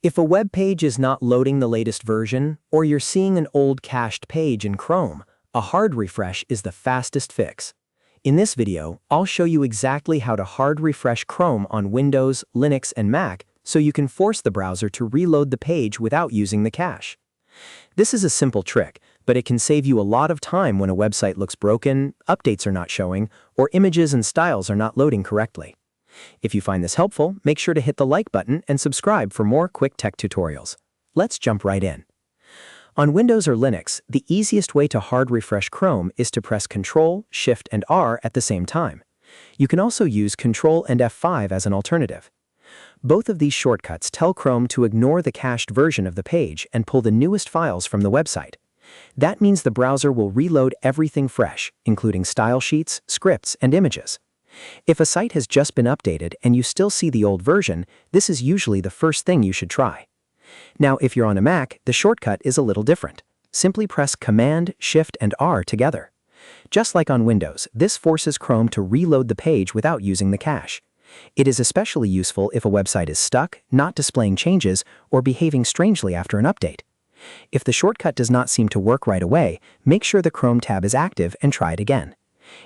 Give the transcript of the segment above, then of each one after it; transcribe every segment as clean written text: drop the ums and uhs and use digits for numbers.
If a web page is not loading the latest version, or you're seeing an old cached page in Chrome, a hard refresh is the fastest fix. In this video, I'll show you exactly how to hard refresh Chrome on Windows, Linux, and Mac so you can force the browser to reload the page without using the cache. This is a simple trick, but it can save you a lot of time when a website looks broken, updates are not showing, or images and styles are not loading correctly. If you find this helpful, make sure to hit the like button and subscribe for more quick tech tutorials. Let's jump right in. On Windows or Linux, the easiest way to hard refresh Chrome is to press Ctrl, Shift, and R at the same time. You can also use Ctrl and F5 as an alternative. Both of these shortcuts tell Chrome to ignore the cached version of the page and pull the newest files from the website. That means the browser will reload everything fresh, including style sheets, scripts, and images. If a site has just been updated and you still see the old version, this is usually the first thing you should try. Now, if you're on a Mac, the shortcut is a little different. Simply press Command, Shift, and R together. Just like on Windows, this forces Chrome to reload the page without using the cache. It is especially useful if a website is stuck, not displaying changes, or behaving strangely after an update. If the shortcut does not seem to work right away, make sure the Chrome tab is active and try it again.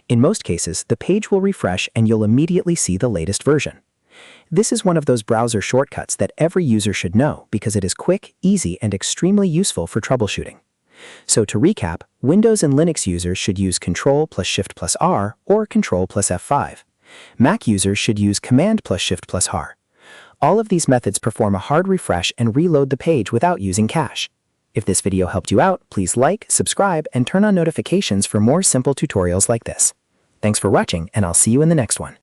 In most cases, the page will refresh and you'll immediately see the latest version. This is one of those browser shortcuts that every user should know because it is quick, easy, and extremely useful for troubleshooting. So to recap, Windows and Linux users should use Ctrl plus Shift plus R or Ctrl plus F5. Mac users should use Command plus Shift plus R. All of these methods perform a hard refresh and reload the page without using cache. If this video helped you out, please like, subscribe, and turn on notifications for more simple tutorials like this. Thanks for watching, and I'll see you in the next one.